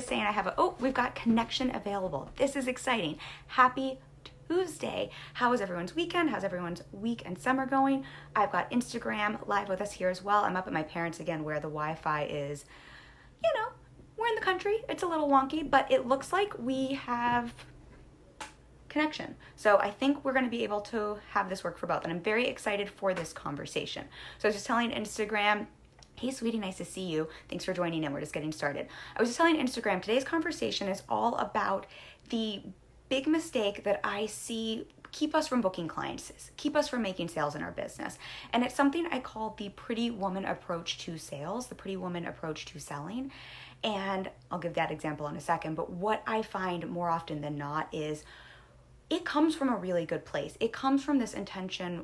saying we've got connection available. This is exciting. Happy Tuesday. How is everyone's weekend? How's everyone's week and summer going? I've got Instagram live with us here as well. I'm up at my parents' again where the Wi-Fi is, we're in the country. It's a little wonky, but it looks like we have connection. So I think we're going to be able to have this work for both. And I'm very excited for this conversation. So I was just telling Instagram, hey, sweetie, nice to see you. Thanks for joining in. We're just getting started. I was just telling Instagram, today's conversation is all about the big mistake that I see keep us from booking clients, keep us from making sales in our business. And it's something I call the pretty woman approach to sales, the pretty woman approach to selling. And I'll give that example in a second. But what I find more often than not is it comes from a really good place. It comes from this intention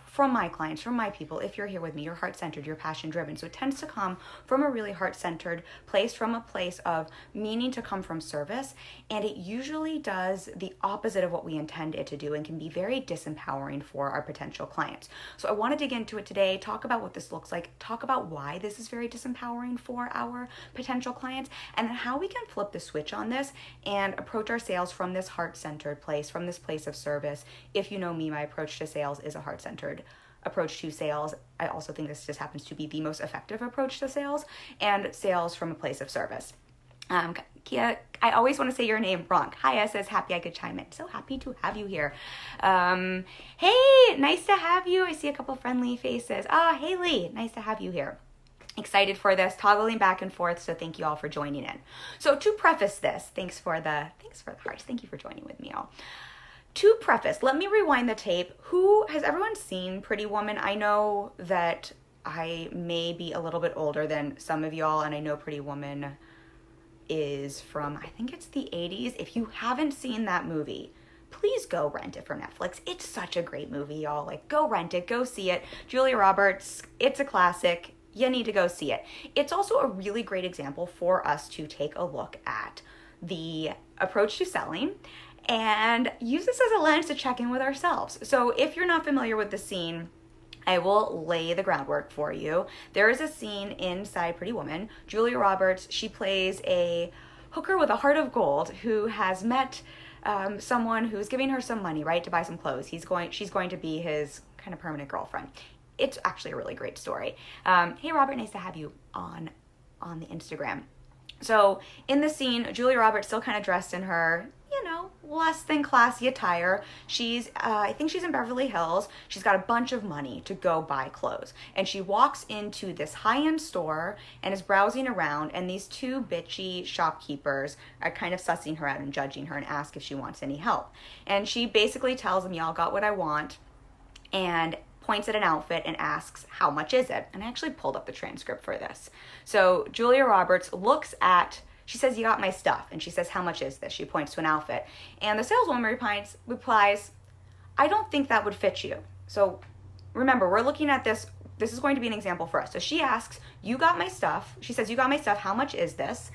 from my clients, from my people. If you're here with me, you're heart-centered, you're passion-driven. So it tends to come from a really heart-centered place, from a place of meaning to come from service. And it usually does the opposite of what we intend it to do and can be very disempowering for our potential clients. So I want to dig into it today, talk about what this looks like, talk about why this is very disempowering for our potential clients, and then how we can flip the switch on this and approach our sales from this heart-centered place, from this place of service. If you know me, my approach to sales is a heart-centered approach to sales. I also think this just happens to be the most effective approach to sales, and sales from a place of service. Kia, I always want to say your name wrong. Hiya says, happy I could chime in. So happy to have you here. Hey, nice to have you. I see a couple friendly faces. Haley, nice to have you here. Excited for this, toggling back and forth, so thank you all for joining in. So to preface this, thanks for the hearts. Thank you for joining with me all. To preface, let me rewind the tape. Has everyone seen Pretty Woman? I know that I may be a little bit older than some of y'all, and I know Pretty Woman is from, I think it's the 80s. If you haven't seen that movie, please go rent it from Netflix. It's such a great movie, y'all. Like, go rent it, go see it. Julia Roberts, it's a classic. You need to go see it. It's also a really great example for us to take a look at the approach to selling and use this as a lens to check in with ourselves. So if you're not familiar with the scene, I will lay the groundwork for you. There is a scene inside Pretty Woman. Julia Roberts, she plays a hooker with a heart of gold who has met someone who's giving her some money, right, to buy some clothes. She's going to be his kind of permanent girlfriend. It's actually a really great story. Hey, Robert, nice to have you on the Instagram. So in the scene, Julia Roberts still kind of dressed in her, less than classy attire. I think she's in Beverly Hills. She's got a bunch of money to go buy clothes. And she walks into this high-end store and is browsing around, and these two bitchy shopkeepers are kind of sussing her out and judging her and ask if she wants any help. And she basically tells them, y'all got what I want, and points at an outfit and asks, how much is it? And I actually pulled up the transcript for this. So Julia Roberts she says, you got my stuff. And she says, how much is this? She points to an outfit. And the saleswoman replies, I don't think that would fit you. So remember, we're looking at this. This is going to be an example for us. So she asks, you got my stuff. She says, you got my stuff. How much is this?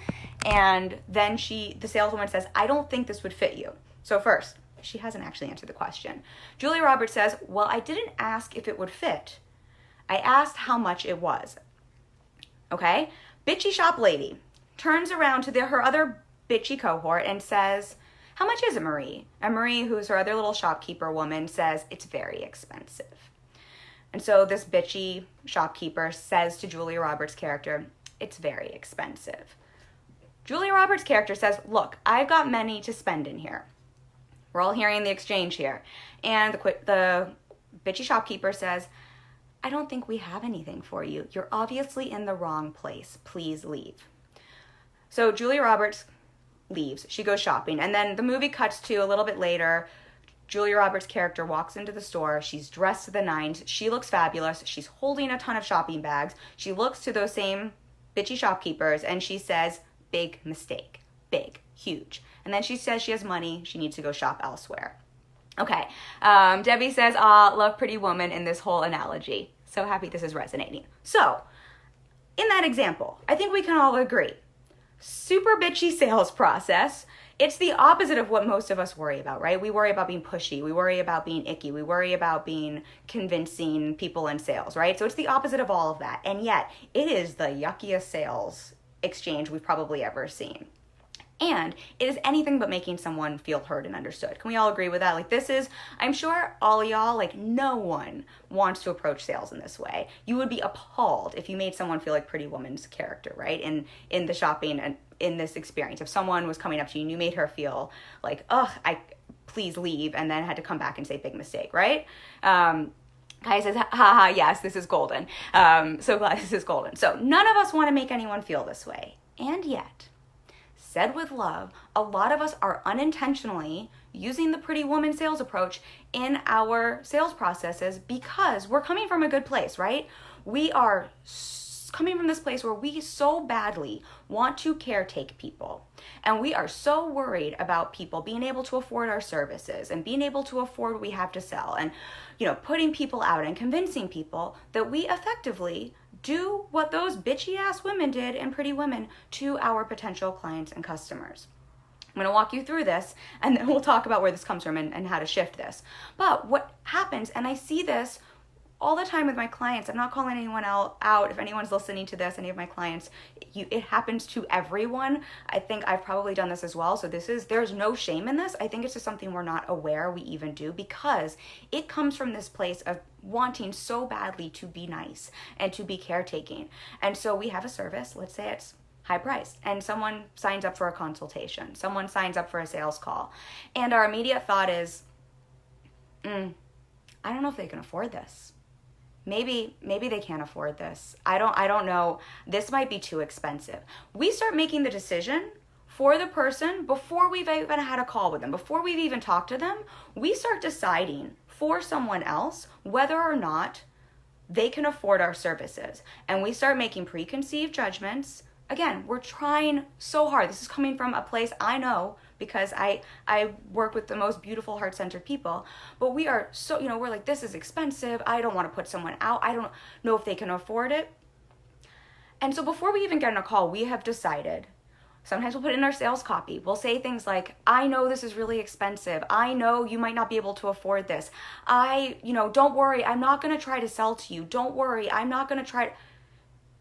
And then the saleswoman says, I don't think this would fit you. So first, she hasn't actually answered the question. Julia Roberts says, well, I didn't ask if it would fit. I asked how much it was. Okay? Bitchy shop lady turns around to her other bitchy cohort and says, how much is it, Marie? And Marie, who's her other little shopkeeper woman, says, it's very expensive. And so this bitchy shopkeeper says to Julia Roberts' character, it's very expensive. Julia Roberts' character says, look, I've got money to spend in here. We're all hearing the exchange here. And the bitchy shopkeeper says, I don't think we have anything for you. You're obviously in the wrong place. Please leave. So Julia Roberts leaves. She goes shopping. And then the movie cuts to a little bit later. Julia Roberts' character walks into the store. She's dressed to the nines. She looks fabulous. She's holding a ton of shopping bags. She looks to those same bitchy shopkeepers and she says, big mistake. Big. Huge. And then she says she has money. She needs to go shop elsewhere. Okay. Debbie says, love Pretty Woman in this whole analogy. So happy this is resonating. So, in that example, I think we can all agree. Super bitchy sales process. It's the opposite of what most of us worry about, right? We worry about being pushy. We worry about being icky. We worry about being convincing people in sales, right? So it's the opposite of all of that. And yet, it is the yuckiest sales exchange we've probably ever seen. And it is anything but making someone feel heard and understood. Can we all agree with that? Like, this is, I'm sure all of y'all, like, no one wants to approach sales in this way. You would be appalled if you made someone feel like Pretty Woman's character, right? In the shopping and in this experience. If someone was coming up to you and you made her feel like, ugh, please leave, and then had to come back and say big mistake, right? Kai says, haha, yes, this is golden. So glad this is golden. So none of us want to make anyone feel this way. And yet, said with love, a lot of us are unintentionally using the Pretty Woman sales approach in our sales processes because we're coming from a good place, right? We are coming from this place where we so badly want to caretake people. And we are so worried about people being able to afford our services and being able to afford what we have to sell and, putting people out and convincing people that we effectively do what those bitchy ass women did in Pretty Women to our potential clients and customers. I'm going to walk you through this, and then we'll talk about where this comes from and how to shift this. But what happens, and I see this all the time with my clients, I'm not calling anyone out. If anyone's listening to this, any of my clients, it happens to everyone. I think I've probably done this as well. So there's no shame in this. I think it's just something we're not aware we even do, because it comes from this place of wanting so badly to be nice and to be caretaking. And so we have a service, let's say it's high priced, and someone signs up for a consultation, someone signs up for a sales call, and our immediate thought is, I don't know if they can afford this. Maybe they can't afford this. I don't know. This might be too expensive. We start making the decision for the person before we've even had a call with them, before we've even talked to them. We start deciding for someone else whether or not they can afford our services. And we start making preconceived judgments. Again, we're trying so hard. This is coming from a place I know, because I work with the most beautiful heart-centered people, but we are so, we're like, this is expensive. I don't want to put someone out. I don't know if they can afford it. And so before we even get on a call, we have decided, sometimes we'll put it in our sales copy. We'll say things like, I know this is really expensive. I know you might not be able to afford this. Don't worry. I'm not going to try to sell to you. Don't worry. I'm not going to try.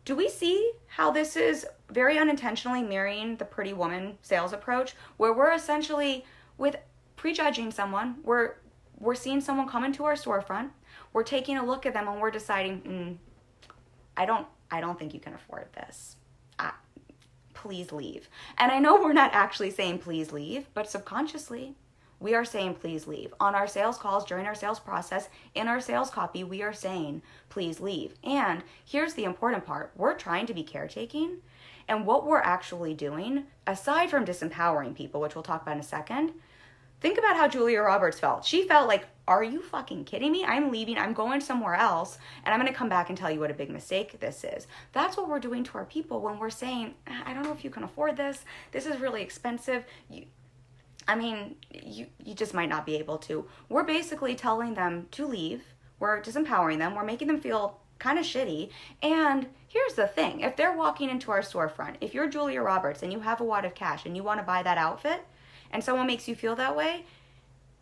Do we see how this is very unintentionally mirroring the Pretty Woman sales approach, where we're essentially, with prejudging someone, we're seeing someone come into our storefront, we're taking a look at them, and we're deciding, I don't think you can afford this. Please leave. And I know we're not actually saying please leave, but subconsciously, we are saying please leave. On our sales calls, during our sales process, in our sales copy, we are saying please leave. And here's the important part. We're trying to be caretaking, and what we're actually doing, aside from disempowering people, which we'll talk about in a second, think about how Julia Roberts felt. She felt like, are you fucking kidding me? I'm leaving, I'm going somewhere else, and I'm going to come back and tell you what a big mistake this is. That's what we're doing to our people when we're saying, I don't know if you can afford this. This is really expensive. You just might not be able to. We're basically telling them to leave. We're disempowering them. We're making them feel kind of shitty. And here's the thing. If they're walking into our storefront, if you're Julia Roberts and you have a wad of cash and you want to buy that outfit, and someone makes you feel that way,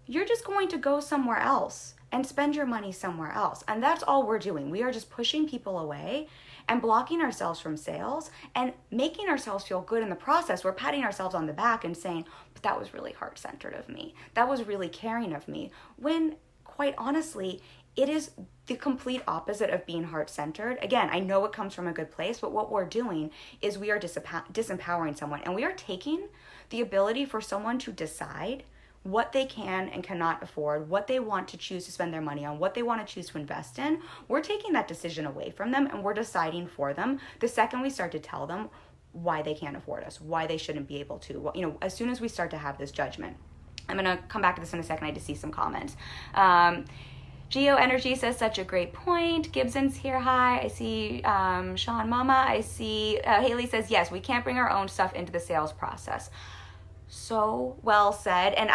you're just going to go somewhere else and spend your money somewhere else. And that's all we're doing. We are just pushing people away and blocking ourselves from sales and making ourselves feel good in the process. We're patting ourselves on the back and saying, but that was really heart-centered of me. That was really caring of me. When, quite honestly, it is the complete opposite of being heart-centered. Again, I know it comes from a good place, but what we're doing is we are disempowering someone, and we are taking the ability for someone to decide what they can and cannot afford, what they want to choose to spend their money on, what they want to choose to invest in. We're taking that decision away from them, and we're deciding for them the second we start to tell them why they can't afford us, why they shouldn't be able to. As soon as we start to have this judgment. I'm going to come back to this in a second. I just see some comments. Geo Energy says, such a great point. Gibson's here, hi. I see Sean Mama. I see Haley says, yes, we can't bring our own stuff into the sales process. So well said. And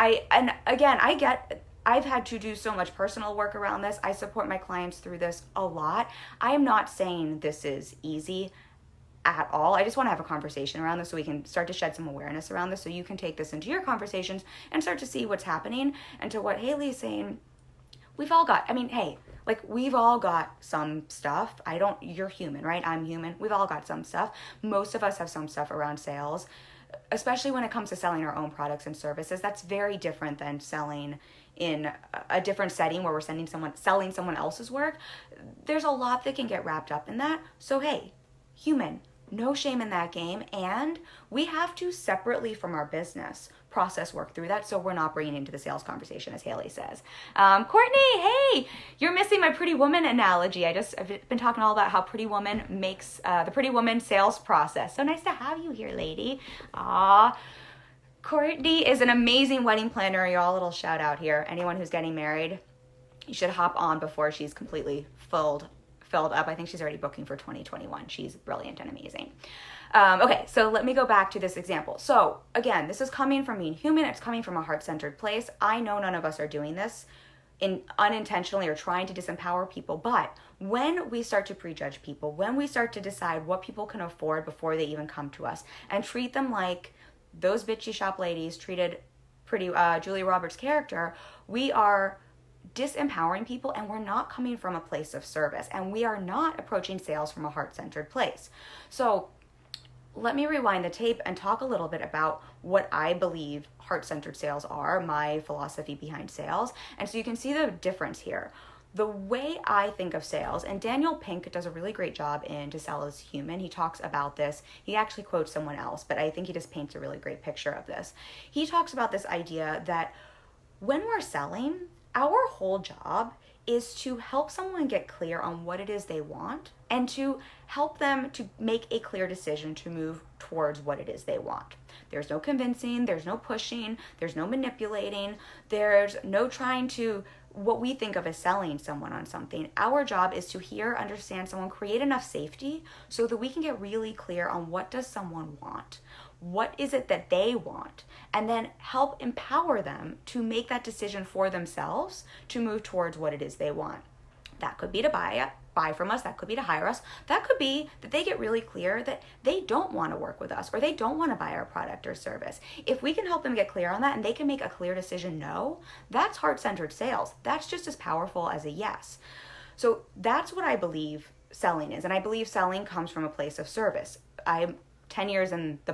I've had to do so much personal work around this. I support my clients through this a lot. I am not saying this is easy at all. I just want to have a conversation around this so we can start to shed some awareness around this, so you can take this into your conversations and start to see what's happening. And to what Haley's saying, we've all got some stuff. You're human, right? I'm human. We've all got some stuff. Most of us have some stuff around sales. especially when it comes to selling our own products and services, that's very different than selling in a different setting where we're selling someone else's work. There's a lot that can get wrapped up in that. So hey, human, no shame in that game. And we have to separately from our business process work through that so we're not bringing into the sales conversation, as Haley says. Courtney, hey, you're missing my Pretty Woman analogy. I've been talking all about how Pretty Woman makes the Pretty Woman sales process. So nice to have you here, lady. Courtney is an amazing wedding planner. Y'all, a little shout out here. Anyone who's getting married, you should hop on before she's completely filled up. I think she's already booking for 2021. She's brilliant and amazing. Okay, so let me go back to this example. So again, this is coming from being human. It's coming from a heart-centered place. I know none of us are doing this unintentionally or trying to disempower people, but when we start to prejudge people, when we start to decide what people can afford before they even come to us and treat them like those bitchy shop ladies treated Julia Roberts' character, we are disempowering people, and we're not coming from a place of service, and we are not approaching sales from a heart-centered place. So let me rewind the tape and talk a little bit about what I believe heart-centered sales are, my philosophy behind sales. And so you can see the difference here. The way I think of sales, and Daniel Pink does a really great job in To Sell is Human. He talks about this. He actually quotes someone else, but I think he just paints a really great picture of this. He talks about this idea that when we're selling, our whole job is to help someone get clear on what it is they want and to help them to make a clear decision to move towards what it is they want. There's no convincing, there's no pushing, there's no manipulating, there's no trying to, what we think of as selling someone on something. Our job is to hear, understand someone, create enough safety so that we can get really clear on what does someone want. What is it that they want? And then help empower them to make that decision for themselves to move towards what it is they want. That could be to buy from us. That could be to hire us. That could be that they get really clear that they don't want to work with us or they don't want to buy our product or service. If we can help them get clear on that and they can make a clear decision no, that's heart-centered sales. That's just as powerful as a yes. So that's what I believe selling is. And I believe selling comes from a place of service. I'm 10 years in the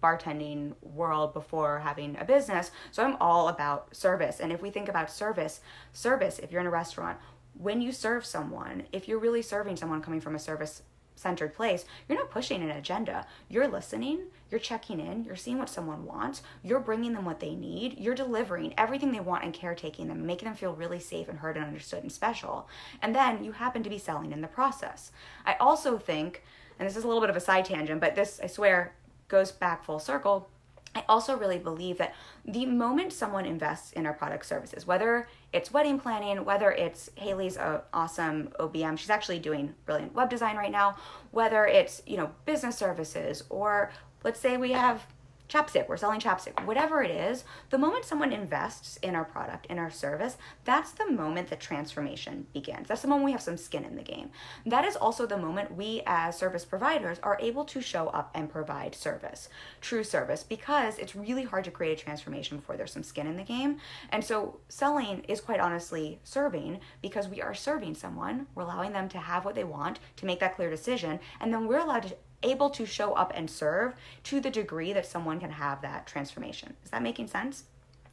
bartending world before having a business, so I'm all about service. And if we think about service, if you're in a restaurant, when you serve someone, if you're really serving someone coming from a service-centered place, you're not pushing an agenda. You're listening, you're checking in, you're seeing what someone wants, you're bringing them what they need, you're delivering everything they want and caretaking them, making them feel really safe and heard and understood and special. And then you happen to be selling in the process. I also think, and this is a little bit of a side tangent, but this, I swear, goes back full circle. I also really believe that the moment someone invests in our product services, whether it's wedding planning, whether it's Haley's awesome OBM, she's actually doing brilliant web design right now, whether it's, business services, or let's say we have chapstick, we're selling chapstick, whatever it is, the moment someone invests in our product, in our service, that's the moment that transformation begins. That's the moment we have some skin in the game. That is also the moment we as service providers are able to show up and provide service, true service, because it's really hard to create a transformation before there's some skin in the game. And so selling is quite honestly serving, because we are serving someone, we're allowing them to have what they want, to make that clear decision, and then we're able to show up and serve to the degree that someone can have that transformation. Is that making sense?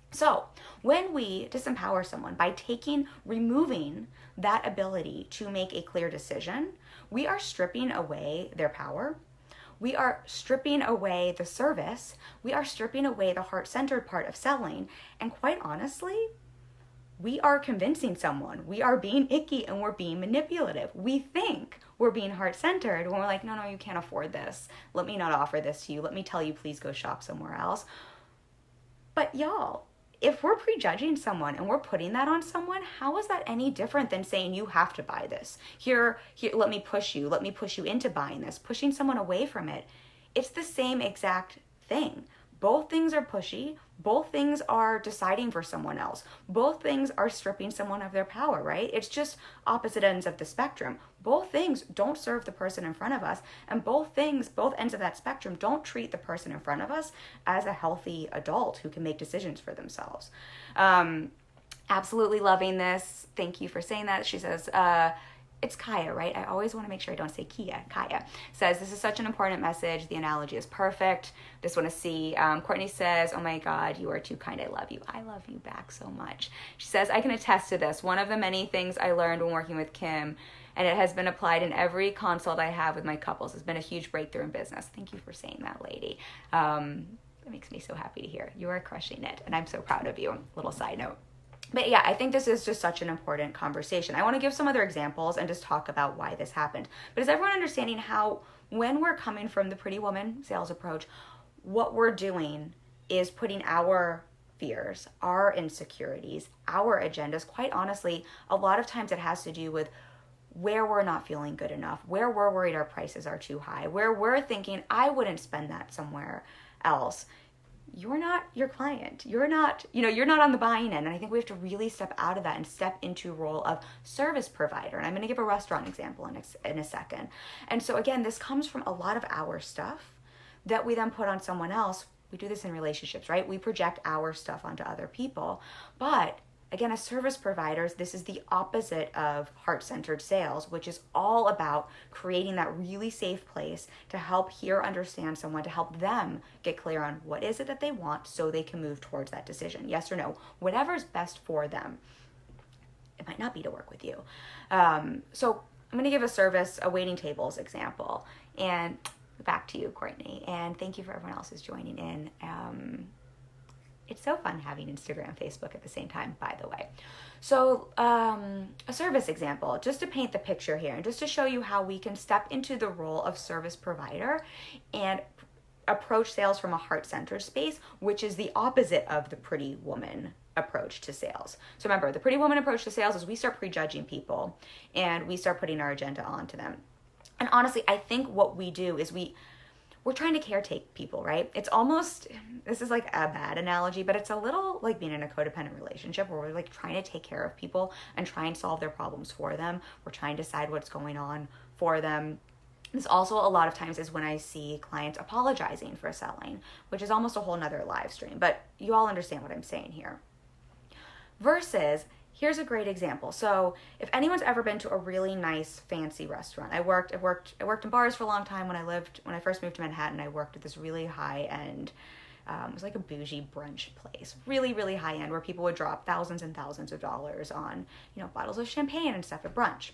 So when we disempower someone by removing that ability to make a clear decision, we are stripping away their power. We are stripping away the service. We are stripping away the heart-centered part of selling. And quite honestly, we are convincing someone. We are being icky and we're being manipulative. We think we're being heart-centered when we're like, no, you can't afford this. Let me not offer this to you. Let me tell you, please go shop somewhere else. But y'all, if we're prejudging someone and we're putting that on someone, how is that any different than saying you have to buy this? Here, let me push you into buying this, pushing someone away from it. It's the same exact thing. Both things are pushy. Both things are deciding for someone else. Both things are stripping someone of their power, right? It's just opposite ends of the spectrum. Both things don't serve the person in front of us, and both ends of that spectrum don't treat the person in front of us as a healthy adult who can make decisions for themselves. Absolutely loving this. Thank you for saying that. She says, it's Kaya, right? I always want to make sure I don't say Kia. Kaya says, this is such an important message. The analogy is perfect. This one is C. Courtney says, oh my God, you are too kind. I love you. I love you back so much. She says, I can attest to this. One of the many things I learned when working with Kim, and it has been applied in every consult I have with my couples, has been a huge breakthrough in business. Thank you for saying that, lady. It makes me so happy to hear. You are crushing it, and I'm so proud of you. Little side note. But yeah, I think this is just such an important conversation. I want to give some other examples and just talk about why this happened. But is everyone understanding how, when we're coming from the pretty woman sales approach, what we're doing is putting our fears, our insecurities, our agendas, quite honestly, a lot of times it has to do with where we're not feeling good enough, where we're worried our prices are too high, where we're thinking, I wouldn't spend that somewhere else. You're not your client. You're not on the buying end. And I think we have to really step out of that and step into a role of service provider. And I'm going to give a restaurant example in a second. And so again, this comes from a lot of our stuff that we then put on someone else. We do this in relationships, right? We project our stuff onto other people. But again, as service providers, this is the opposite of heart-centered sales, which is all about creating that really safe place to help understand someone, to help them get clear on what is it that they want so they can move towards that decision. Yes or no, whatever's best for them. It might not be to work with you. So I'm going to give a waiting tables example. And back to you, Courtney. And thank you for everyone else who's joining in. It's so fun having Instagram, Facebook at the same time, by the way. So a service example, just to paint the picture here and just to show you how we can step into the role of service provider and approach sales from a heart-centered space, which is the opposite of the pretty woman approach to sales. So remember, the pretty woman approach to sales is we start prejudging people and we start putting our agenda onto them. And honestly, I think what we do is we're trying to caretake people, right? It's almost, this is like a bad analogy, but it's a little like being in a codependent relationship where we're like trying to take care of people and try and solve their problems for them. We're trying to decide what's going on for them. This also a lot of times is when I see clients apologizing for selling, which is almost a whole nother live stream, but you all understand what I'm saying here. Versus, here's a great example. So if anyone's ever been to a really nice fancy restaurant, I worked in bars for a long time when I first moved to Manhattan. I worked at this really high end, it was like a bougie brunch place, really, really high end, where people would drop thousands and thousands of dollars on, bottles of champagne and stuff at brunch.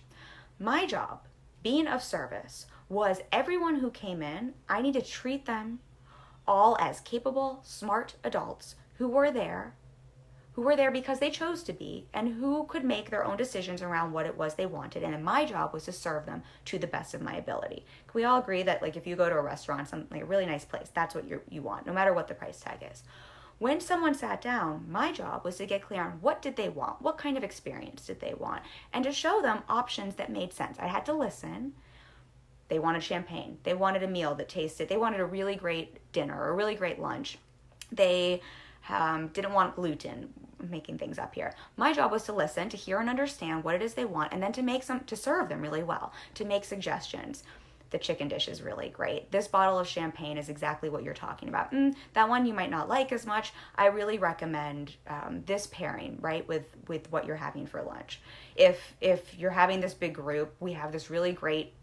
My job, being of service, was everyone who came in, I need to treat them all as capable, smart adults who were there because they chose to be and who could make their own decisions around what it was they wanted. And then my job was to serve them to the best of my ability. Can we all agree that like if you go to a restaurant, something like a really nice place, that's what you want, no matter what the price tag is. When someone sat down, my job was to get clear on what did they want, what kind of experience did they want, and to show them options that made sense. I had to listen. They wanted champagne. They wanted a meal that tasted, they wanted a really great dinner or a really great lunch. They didn't want gluten, making things up here. My job was to listen, to hear and understand what it is they want, and then to serve them really well, to make suggestions. The chicken dish is really great. This bottle of champagne is exactly what you're talking about. That one you might not like as much. I really recommend this pairing, right, with what you're having for lunch. If you're having this big group, we have this really great,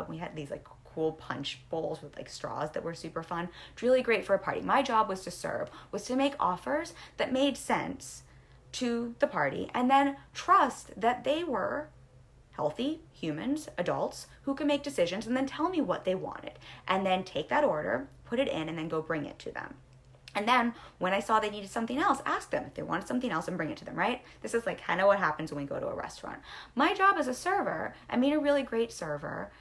we had these like cool punch bowls with like straws that were super fun. It's really great for a party. My job was to serve, was to make offers that made sense to the party and then trust that they were healthy humans, adults who can make decisions and then tell me what they wanted and then take that order, put it in and then go bring it to them. And then when I saw they needed something else, ask them if they wanted something else and bring it to them, right? This is like kind of what happens when we go to a restaurant. My job as a server, and being a really great server,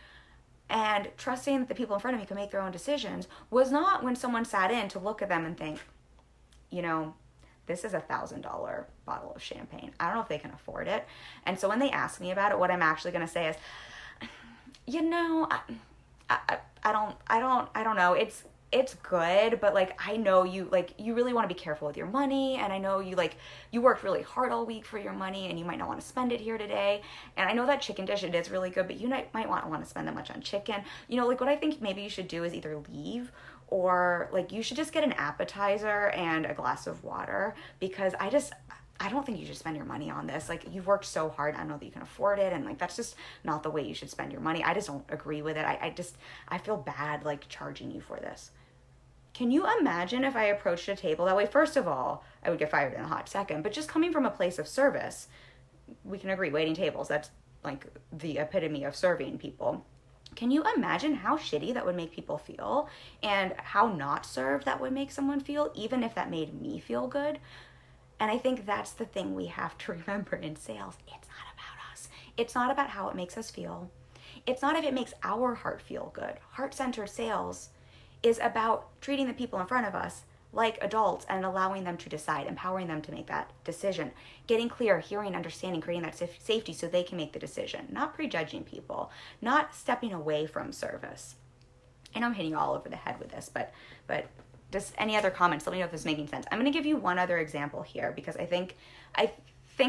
and trusting that the people in front of me can make their own decisions, was not when someone sat in to look at them and think, this is $1,000 bottle of champagne. I don't know if they can afford it. And so when they ask me about it, what I'm actually going to say is, I don't know. It's good, but like, I know you really want to be careful with your money. And I know you worked really hard all week for your money and you might not want to spend it here today. And I know that chicken dish, it is really good, but you might want to spend that much on chicken. What I think maybe you should do is either leave or like you should just get an appetizer and a glass of water, because I don't think you should spend your money on this. Like, you've worked so hard. I know that you can afford it. And like, that's just not the way you should spend your money. I just don't agree with it. I feel bad like charging you for this. Can you imagine if I approached a table that way? First of all, I would get fired in a hot second, but just coming from a place of service, we can agree, waiting tables, that's like the epitome of serving people. Can you imagine how shitty that would make people feel and how not served that would make someone feel, even if that made me feel good? And I think that's the thing we have to remember in sales. It's not about us. It's not about how it makes us feel. It's not if it makes our heart feel good. Heart-centered sales is about treating the people in front of us like adults and allowing them to decide, empowering them to make that decision, getting clear, hearing, understanding, creating that safety so they can make the decision, not prejudging people, not stepping away from service. I know I'm hitting you all over the head with this, but just any other comments, let me know if this is making sense. I'm going to give you one other example here because I think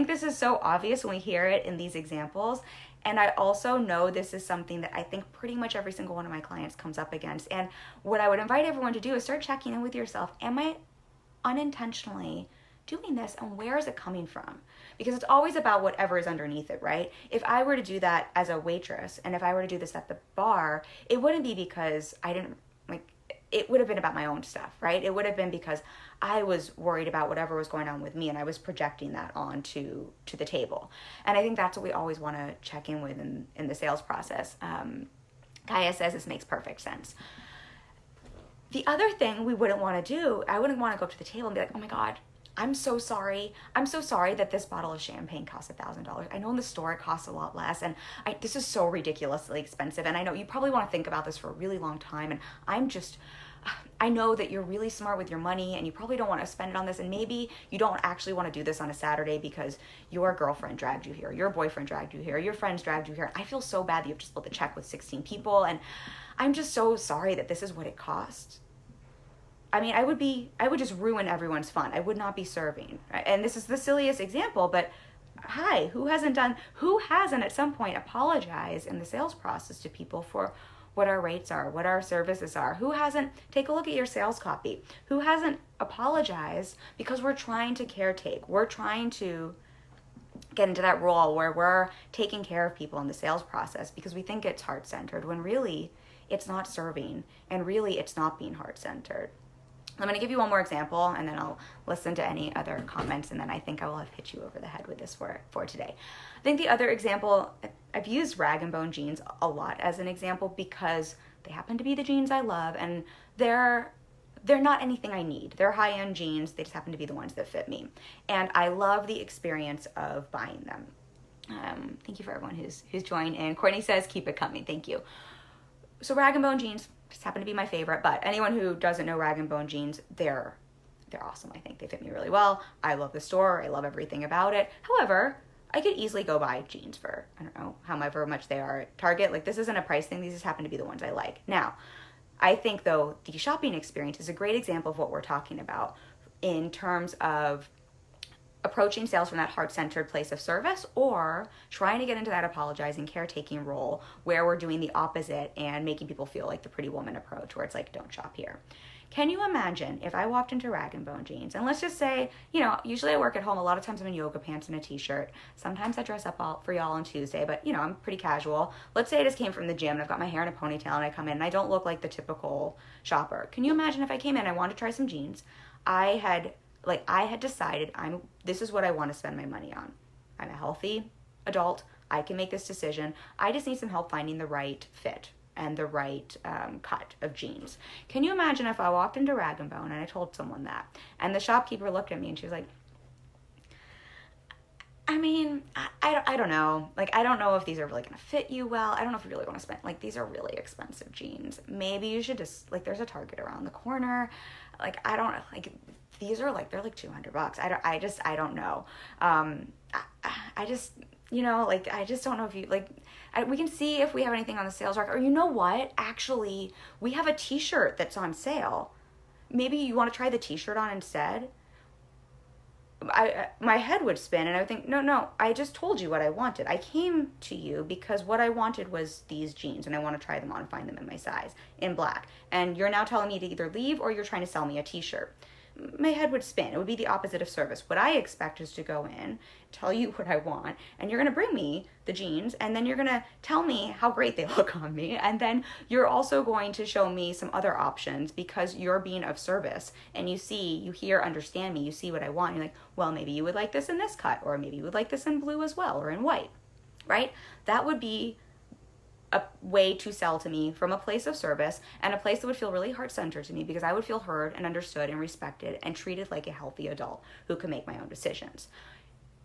this is so obvious when we hear it in these examples. And I also know this is something that I think pretty much every single one of my clients comes up against. And what I would invite everyone to do is start checking in with yourself. Am I unintentionally doing this, and where is it coming from? Because it's always about whatever is underneath it, right? If I were to do that as a waitress, and if I were to do this at the bar, it wouldn't be because it would have been about my own stuff, right? It would have been because I was worried about whatever was going on with me and I was projecting that onto the table. And I think that's what we always want to check in with in the sales process. Kaya says this makes perfect sense. The other thing we wouldn't want to do, I wouldn't want to go up to the table and be like, oh my God, I'm so sorry. I'm so sorry that this bottle of champagne costs $1,000. I know in the store it costs a lot less, and this is so ridiculously expensive. And I know you probably want to think about this for a really long time. And I know that you're really smart with your money, and you probably don't want to spend it on this. And maybe you don't actually want to do this on a Saturday because your girlfriend dragged you here, your boyfriend dragged you here, your friends dragged you here. I feel so bad that you have to split the check with 16 people, and I'm just so sorry that this is what it costs. I mean, I would just ruin everyone's fun. I would not be serving. And this is the silliest example, but hi, who hasn't at some point apologized in the sales process to people for what our rates are, what our services are? Who hasn't, take a look at your sales copy. Who hasn't apologized because we're trying to caretake. We're trying to get into that role where we're taking care of people in the sales process because we think it's heart-centered when really it's not serving and really it's not being heart-centered. I'm going to give you one more example and then I'll listen to any other comments, and then I think I will have hit you over the head with this for today. I think the other example, I've used rag and bone jeans a lot as an example because they happen to be the jeans I love, and they're not anything I need. They're high-end jeans. They just happen to be the ones that fit me. And I love the experience of buying them. Thank you for everyone who's joined in. Courtney says, keep it coming. Thank you. So rag and bone jeans just happen to be my favorite, but anyone who doesn't know rag and bone jeans, they're awesome. I think they fit me really well. I love the store. I love everything about it. However, I could easily go buy jeans for, I don't know, however much they are at Target. Like, this isn't a price thing. These just happen to be the ones I like. Now, I think, though, the shopping experience is a great example of what we're talking about in terms of approaching sales from that heart-centered place of service, or trying to get into that apologizing, caretaking role where we're doing the opposite and making people feel like the pretty woman approach where it's like, don't shop here. Can you imagine if I walked into rag and bone jeans, and let's just say, usually I work at home. A lot of times I'm in yoga pants and a t-shirt. Sometimes I dress up for y'all on Tuesday, but I'm pretty casual. Let's say I just came from the gym and I've got my hair in a ponytail and I come in and I don't look like the typical shopper. Can you imagine if I came in and I wanted to try some jeans? I had decided this is what I want to spend my money on. I'm a healthy adult. I can make this decision. I just need some help finding the right fit and the right cut of jeans. Can you imagine if I walked into Rag & Bone and I told someone that, and the shopkeeper looked at me and she was like, I mean, I don't know. Like, I don't know if these are really going to fit you well. I don't know if you really want to spend, these are really expensive jeans. Maybe you should just, there's a Target around the corner. These are they're like $200. I don't know. I just don't know if you, we can see if we have anything on the sales rack. Or you know what? Actually, we have a t-shirt that's on sale. Maybe you want to try the t-shirt on instead? My head would spin and I would think, no, I just told you what I wanted. I came to you because what I wanted was these jeans and I want to try them on and find them in my size in black. And you're now telling me to either leave or you're trying to sell me a t-shirt. my head would spin. It would be the opposite of service. What I expect is to go in, tell you what I want, and you're going to bring me the jeans, and then you're going to tell me how great they look on me, and then you're also going to show me some other options because you're being of service, and you hear, understand me, you see what I want. You're like, well, maybe you would like this in this cut, or maybe you would like this in blue as well, or in white, right? That would be a way to sell to me from a place of service, and a place that would feel really heart-centered to me, because I would feel heard and understood and respected and treated like a healthy adult who can make my own decisions.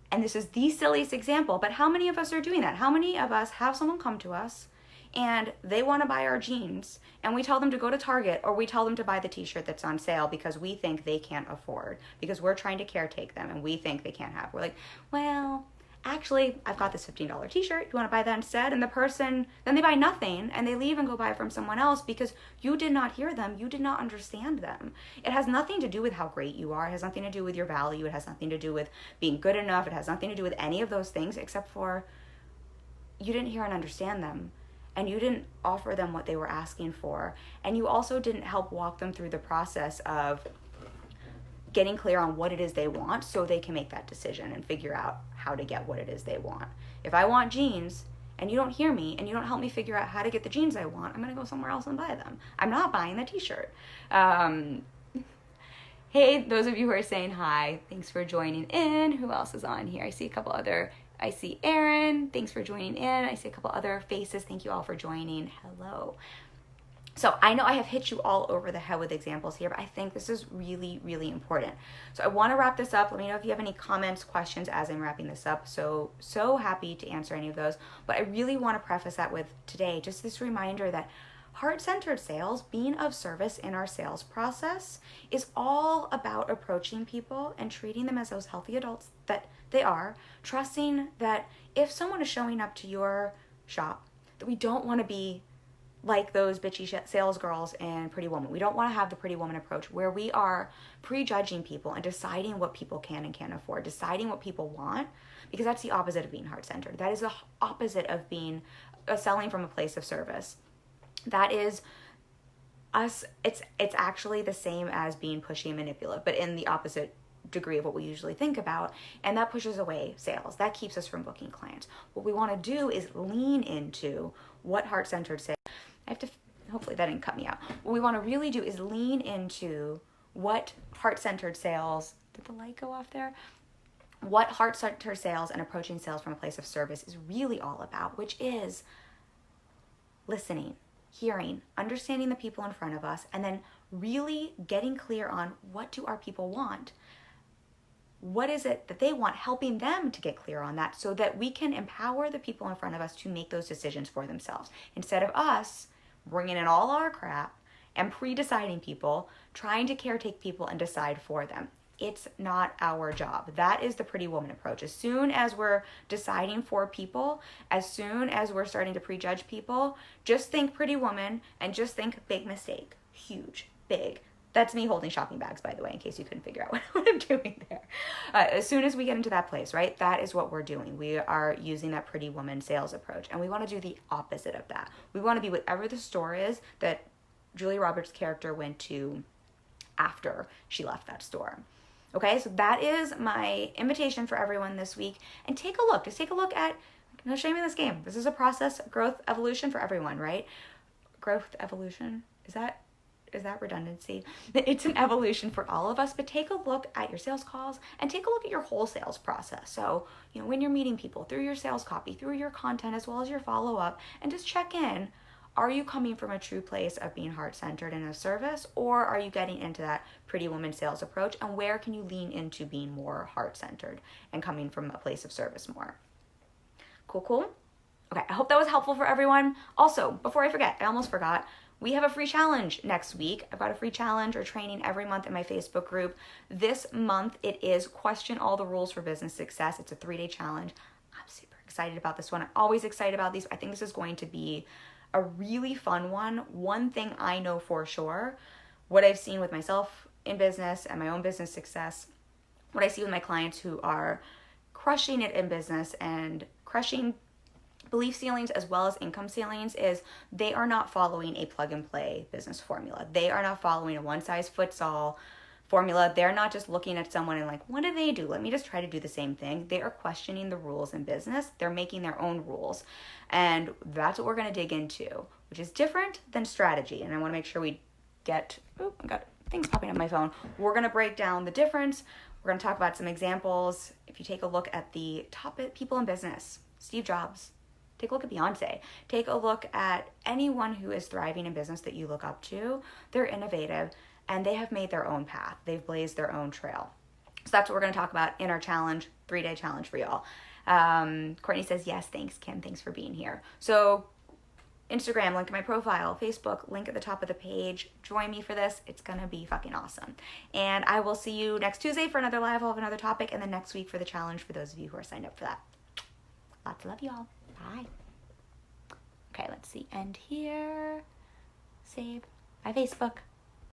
And this is the silliest example, but how many of us are doing that? How many of us have someone come to us and they want to buy our jeans, and we tell them to go to Target, or we tell them to buy the t-shirt that's on sale because we think they can't afford, because we're trying to caretake them and we think they can't have. We're like, well, actually, I've got this $15 t-shirt. You want to buy that instead? And the person, then they buy nothing and they leave and go buy it from someone else because you did not hear them. You did not understand them. It has nothing to do with how great you are. It has nothing to do with your value. It has nothing to do with being good enough. It has nothing to do with any of those things, except for you didn't hear and understand them. And you didn't offer them what they were asking for. And you also didn't help walk them through the process of getting clear on what it is they want so they can make that decision and figure out how to get what it is they want. If I want jeans and you don't hear me and you don't help me figure out how to get the jeans I want, I'm going to go somewhere else and buy them. I'm not buying the t-shirt. Hey, those of you who are saying hi, thanks for joining in. Who else is on here? I see Erin. Thanks for joining in. I see a couple other faces. Thank you all for joining. Hello. So I know I have hit you all over the head with examples here, but I think this is really, really important. So I want to wrap this up. Let me know if you have any comments, questions as I'm wrapping this up. So happy to answer any of those. But I really want to preface that with today, just this reminder that heart-centered sales, being of service in our sales process, is all about approaching people and treating them as those healthy adults that they are, trusting that if someone is showing up to your shop, that we don't want to be like those bitchy sales girls and Pretty Woman. We don't want to have the Pretty Woman approach where we are prejudging people and deciding what people can and can't afford, deciding what people want, because that's the opposite of being heart-centered. That is the opposite of being selling from a place of service. That is us. It's actually the same as being pushy and manipulative, but in the opposite degree of what we usually think about, and that pushes away sales. That keeps us from booking clients. What we want to do is lean into what heart-centered sales. Hopefully that didn't cut me out. What we want to really do is lean into what heart-centered sales, did the light go off there? What heart-centered sales and approaching sales from a place of service is really all about, which is listening, hearing, understanding the people in front of us, and then really getting clear on what do our people want. What is it that they want, helping them to get clear on that so that we can empower the people in front of us to make those decisions for themselves. Instead of us bringing in all our crap and pre-deciding people, trying to caretake people and decide for them. It's not our job. That is the Pretty Woman approach. As soon as we're deciding for people, as soon as we're starting to prejudge people, just think Pretty Woman and just think big mistake. Huge, big. That's me holding shopping bags, by the way, in case you couldn't figure out what I'm doing there. As soon as we get into that place, right, that is what we're doing. We are using that Pretty Woman sales approach, and we want to do the opposite of that. We want to be whatever the store is that Julia Roberts' character went to after she left that store. Okay, so that is my invitation for everyone this week. And take a look. Just take a look at, no shame in this game. This is a process, growth, evolution for everyone, right? Growth, evolution. Is that redundancy? It's an evolution for all of us, but take a look at your sales calls and take a look at your whole sales process. So, when you're meeting people, through your sales copy, through your content, as well as your follow-up, and just check in. Are you coming from a true place of being heart-centered in a service, or are you getting into that Pretty Woman sales approach? And where can you lean into being more heart-centered and coming from a place of service more? Cool? Okay, I hope that was helpful for everyone. Also, before I forget, I almost forgot, we have a free challenge next week. I've got a free challenge or training every month in my Facebook group. This month, it is Question All the Rules for Business Success. It's a 3-day challenge. I'm super excited about this one. I'm always excited about these. I think this is going to be a really fun one. One thing I know for sure, what I've seen with myself in business and my own business success, what I see with my clients who are crushing it in business and crushing belief ceilings as well as income ceilings, is they are not following a plug and play business formula. They are not following a one size fits all formula. They're not just looking at someone and like, what do they do? Let me just try to do the same thing. They are questioning the rules in business. They're making their own rules. And that's what we're going to dig into, which is different than strategy. And I want to make sure we get, oh, I got things popping up my phone. We're going to break down the difference. We're going to talk about some examples. If you take a look at the top people in business, Steve Jobs, take a look at Beyonce. Take a look at anyone who is thriving in business that you look up to. They're innovative and they have made their own path. They've blazed their own trail. So that's what we're going to talk about in our challenge, 3-day challenge for y'all. Courtney says, yes, thanks, Kim. Thanks for being here. So Instagram, link in my profile, Facebook, link at the top of the page. Join me for this. It's going to be fucking awesome. And I will see you next Tuesday for another live. I'll have another topic. And then next week for the challenge for those of you who are signed up for that. Lots of love, y'all. Bye. Okay, let's see. End here. Save. Bye, Facebook.